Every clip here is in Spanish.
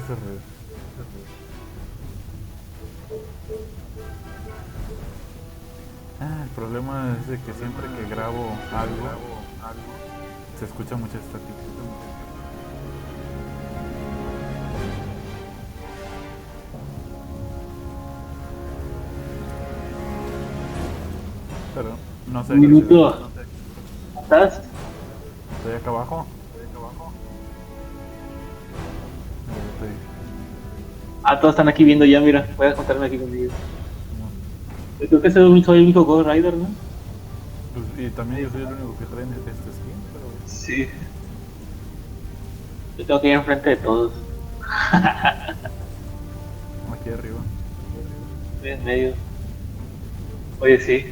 ese ruido? El problema es de que siempre que grabo algo, se escucha mucha estática. Pero no sé Un qué ciudad. minuto. ¿Estás? Estoy acá abajo. Estoy... Ah, todos están aquí viendo ya, mira. Voy a contarme aquí conmigo. no. Yo creo que soy el único Ghost Rider, ¿no? Pues, y también yo soy el único que trae este skin, pero Sí. Yo tengo que ir enfrente de todos. aquí arriba. Estoy en medio. Oye, sí.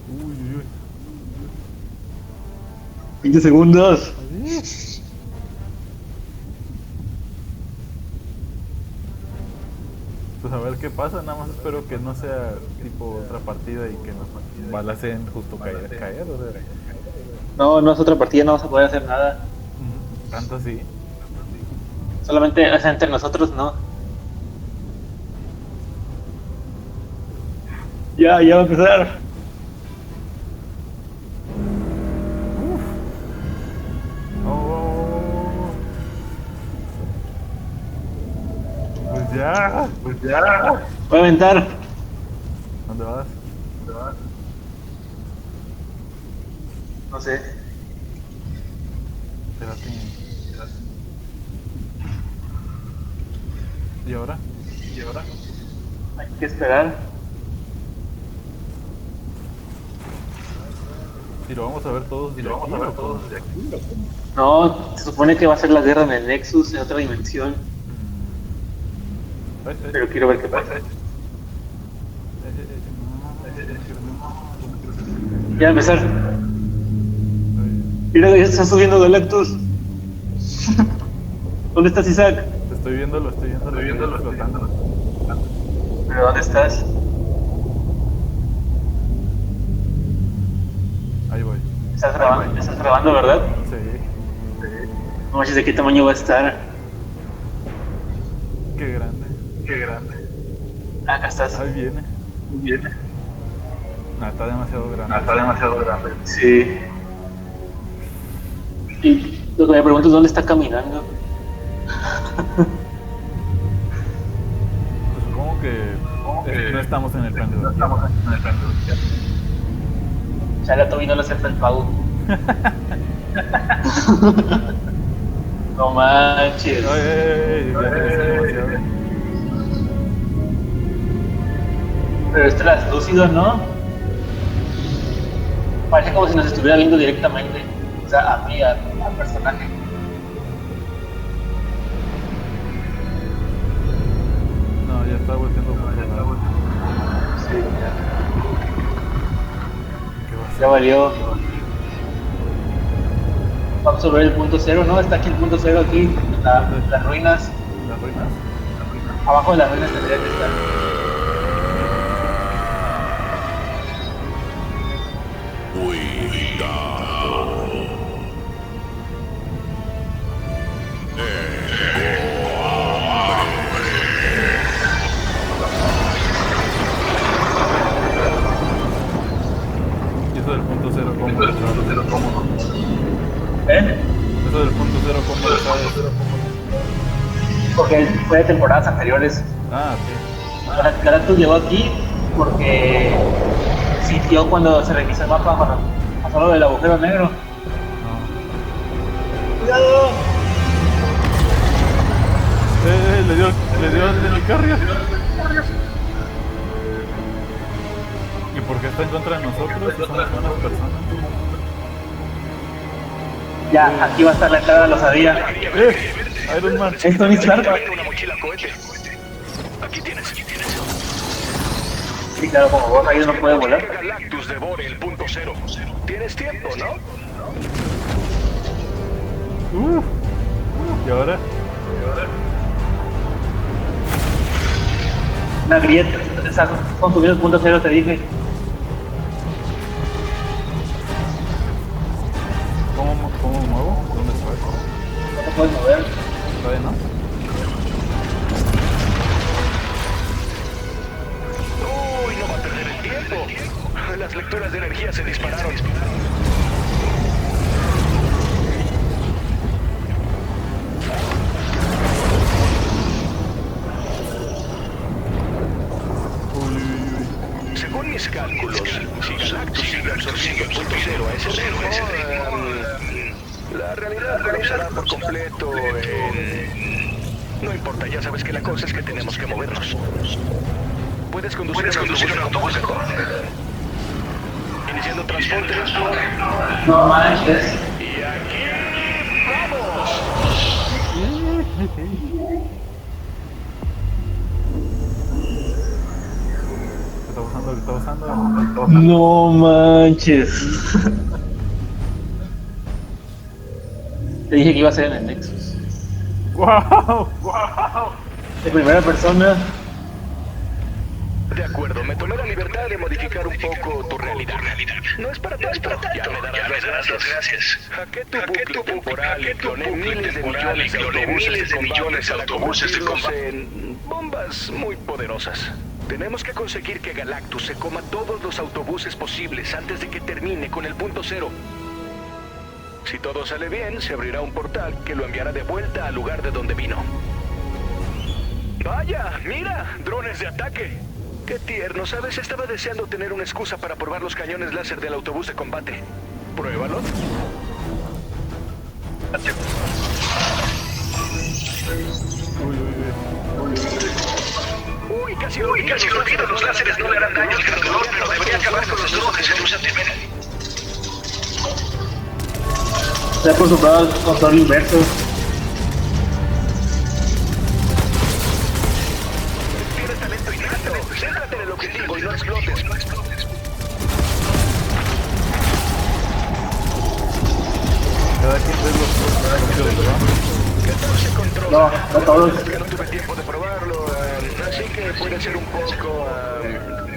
Uy, uy, uy. 20 segundos. Pues a ver qué pasa, nada más espero que no sea tipo otra partida y que nos balacen justo caer, o sea, No, no es otra partida, no vamos a poder hacer nada. tanto así. Solamente, o sea, entre nosotros no. Ya va a empezar. Oh, pues ya. Voy a aventar. ¿Dónde vas? No sé. Espérate. ¿Y ahora? Hay que esperar. ¿Y lo vamos a ver todos desde aquí? ¿O cómo? No, se supone que va a ser la guerra en el Nexus, en otra dimensión. Ay, ay, Pero quiero ver qué pasa. no, Ya va a empezar. Mira, ya está subiendo Galactus. ¿Dónde estás, Isaac? Te estoy viendo, lo estoy viendo flotando. ¿Pero dónde estás? Ahí voy. Estás grabando, ¿verdad? Sí. No manches, ¿de qué tamaño va a estar? Qué grande. Acá estás. Ahí viene. No, está demasiado grande. Sí. Y lo que me pregunto es dónde está caminando. Pues supongo que no estamos en el plan de batalla. Ya la Toby no le acepta el pago. No manches. Ay, ya crecí demasiado. Pero es translúcido, ¿no? Parece como si nos estuviera viendo directamente. O sea, a mí, al personaje. No, ya está volteando por otro lado. Sí, ¿Qué va a ya ser? valió. Vamos a ver el punto cero, ¿no? Está aquí el punto cero, aquí, las ruinas. ¿Las ruinas? Abajo de las ruinas tendría que estar. ¿Y eso del punto cero cómo lo sabes? ¿Eh? Eso del punto cero cómo lo sabes? Porque fue de temporadas anteriores. Ah, ok. Galactus llegó aquí porque sintió cuando se reinició el mapa cuando pasó lo del agujero negro. No. ¡Cuidado! Le dio al helicarrier. ¿Y por qué está en contra de nosotros? Si somos buenas personas. Ya, aquí va a estar la entrada, lo sabía. Iron Man. Es Tony Stark. Una mochila cohete. Aquí tienes. Sí, claro, como vos ahí no puede volar. Galactus devore el punto cero. Tienes tiempo, ¿no? ¿Y ahora? Una grieta, está consumiendo el punto cero, te dije. ¿Cómo muevo? ¿Dónde estoy? las lecturas de energía se dispararon. Según mis cálculos, si Galactus sigue absorbiendo el punto cero a ese ritmo, la realidad colapsará por completo en... No importa, ya sabes que la cosa es que tenemos que movernos. ¿Puedes conducir un autobús? Iniciando transporte. No manches. Y aquí vamos. ¿Qué está usando? No manches. Te dije que iba a ser en el Nexus. ¡Wow! De primera persona. De acuerdo, me tomé la libertad de modificar un poco tu realidad. No es para tanto, ya me darás las gracias. Hackeé tu bucle temporal y cloné miles de millones de autobuses de combate en bombas muy poderosas. Tenemos que conseguir que Galactus se coma todos los autobuses posibles antes de que termine con el punto cero. Si todo sale bien, se abrirá un portal que lo enviará de vuelta al lugar de donde vino. ¡Vaya! ¡Mira! ¡Drones de ataque! ¡Qué tierno! ¿Sabes? Estaba deseando tener una excusa para probar los cañones láser del autobús de combate. Pruébalo. Uy, casi olvido. Los láseres no le harán daño al cargador, pero debería acabar con los drones en un santiamén. Se ha acostumbrado al control inverso. Tienes talento innato. Céntrate en el objetivo y no explotes. Cada quien ve los propios, ¿verdad? ¿Qué tal se controla? No todos. Es que no tuve tiempo de probarlo, así que puede ser un poco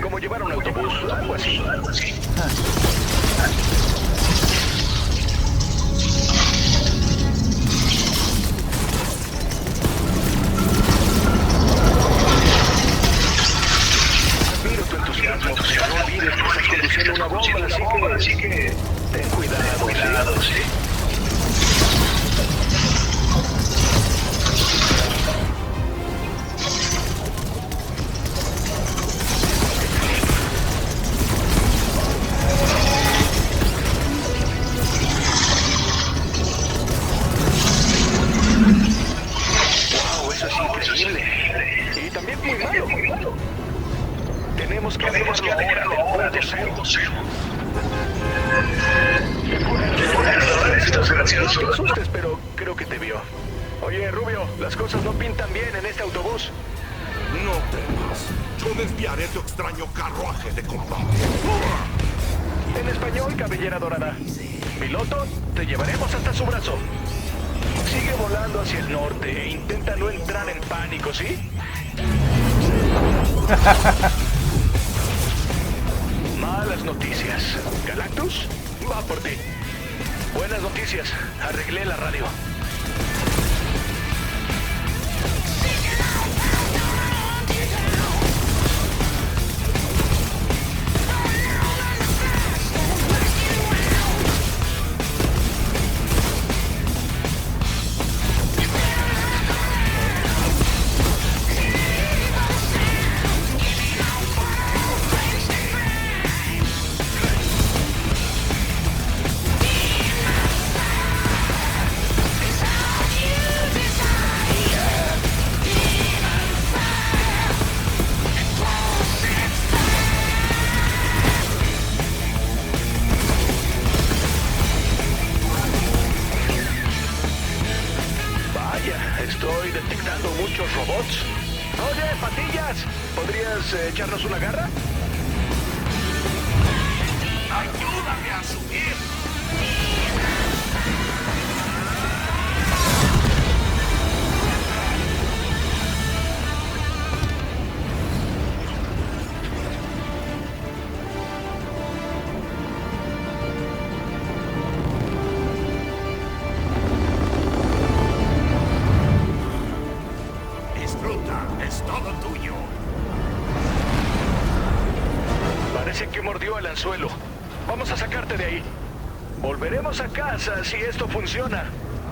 como llevar un autobús, algo así. Admiro tu entusiasmo, pero no olvides que estás conduciendo una bomba, así que ten cuidado, ¿sí? Wow, eso es increíble. Y también muy malo. Tenemos que hacerlo ahora del punto cero. No te asustes, pero creo que te vio. Oye, Rubio, las cosas no pintan bien en este autobús. No temas. Yo desviaré tu extraño carruaje de combate. En español, cabellera dorada. Piloto, te llevaremos hasta su brazo. Sigue volando hacia el norte e intenta no entrar en pánico, ¿sí? Malas noticias. Galactus va por ti. Buenas noticias. Arreglé la radio. Estoy detectando muchos robots. Oye, Patillas, ¿podrías echarnos una garra? ¡Ayúdame a subir! Disfruta, es todo tuyo. Parece que mordió el anzuelo. Vamos a sacarte de ahí. Volveremos a casa si esto funciona.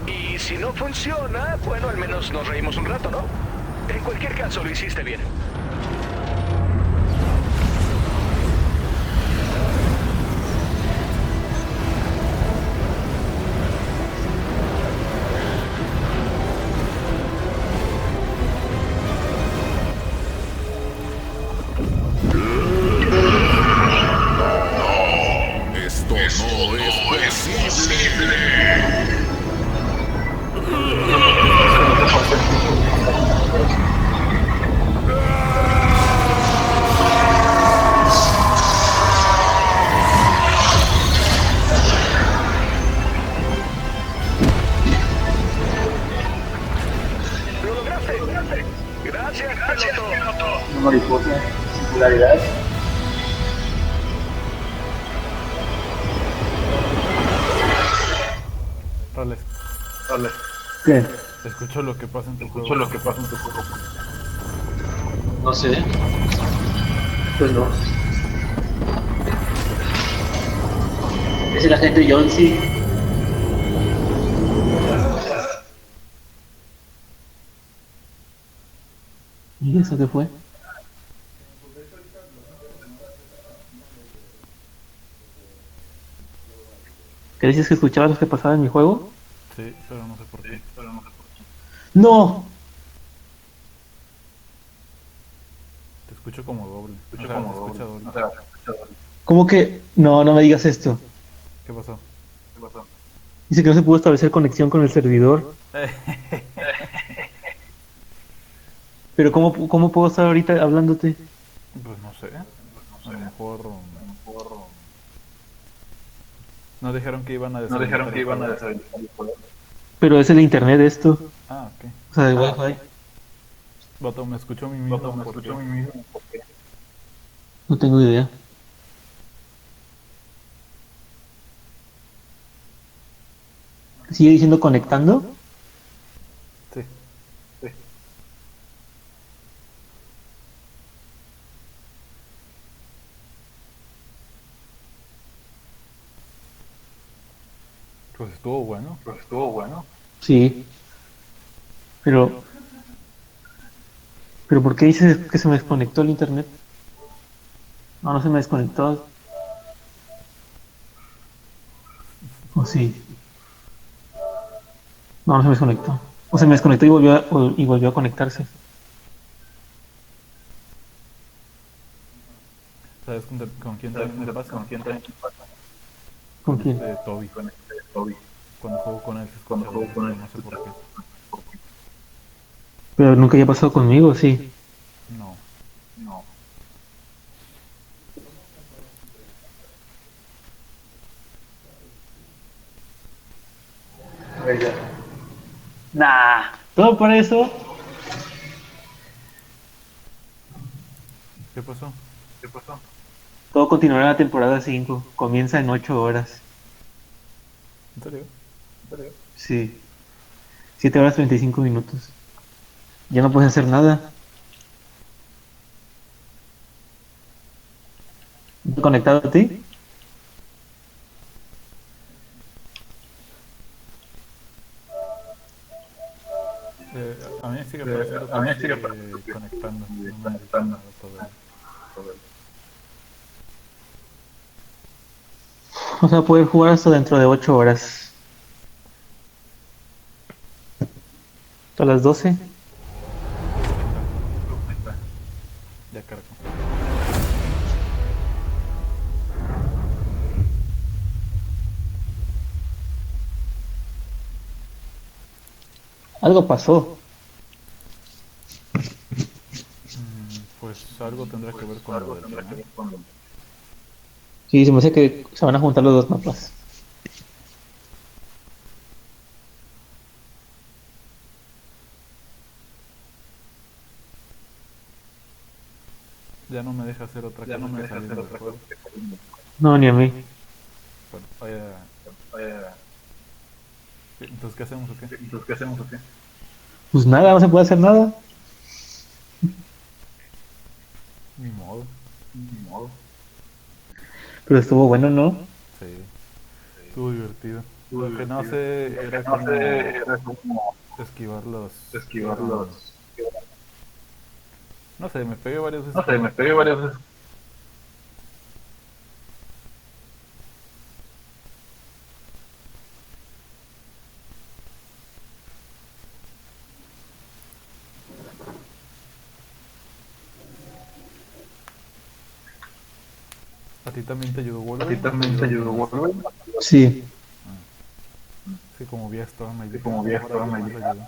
Y si no funciona, bueno, al menos nos reímos un rato, ¿no? En cualquier caso, lo hiciste bien. Esto no es posible. ¡Lo lograste! Gracias, piloto. Una mariposa, singularidad. Rales, ¿Qué? escucho lo que pasa en tu juego. No sé. Pues no. Es el agente Jonesy. ¿Y eso qué fue? ¿Qué dices que escuchabas lo que pasaba en mi juego? Sí, pero no sé por qué. ¡No! Te escucho como doble. O sea, se escucha doble. ¿Cómo que? No, no me digas esto. ¿Qué pasó? Dice que no se pudo establecer conexión con el servidor. Pero ¿cómo puedo estar ahorita hablándote? Pues no sé. A lo mejor. No dijeron que iban a deshabilitar el juego. Pero es el internet esto. Ah, ok. O sea, de Wi-Fi. Vato, me escucho a mí mismo. ¿por qué? No tengo idea. ¿Sigue diciendo conectando? Sí. Pues estuvo bueno. Sí. Pero ¿por qué dices que se me desconectó el internet? No, no se me desconectó. ¿O sí? No, no se me desconectó. O se me desconectó y volvió a conectarse. ¿Sabes con quién también me pasa? ¿Con quién? De Toby. Cuando juego con él se escucha doble, pero no sé por qué. Pero nunca había pasado conmigo, sí. No. Nah. ¿Todo por eso? ¿Qué pasó? Todo continuará en la temporada 5. Comienza en 8 horas. ¿En serio? Sí. 7 horas 35 minutos. Ya no puedes hacer nada. ¿Estás conectado a ti? A mí me sigue apareciendo conectando. No me dice nada todavía. O sea, poder jugar hasta dentro de 8 horas. A las 12. Ya cargo. Algo pasó. Pues algo tendrá que ver con lo del final. Sí, se me hace que se van a juntar los dos mapas. Ya no me deja hacer otra cosa que salir del juego. No, ni a mí. Bueno, vaya. Entonces, ¿qué hacemos o qué? Pues nada, no se puede hacer nada. Ni modo. Pero estuvo bueno, ¿no? Sí, estuvo divertido. Lo que no sé era como esquivar los... No sé, me pegué varias veces con los... ¿A ti también te ayudó Wolverine? ¿Te ayudó Wolverine? Sí. Sí, como vi a Storm, ahí dije, "Ah, ahora sí nos ayudó".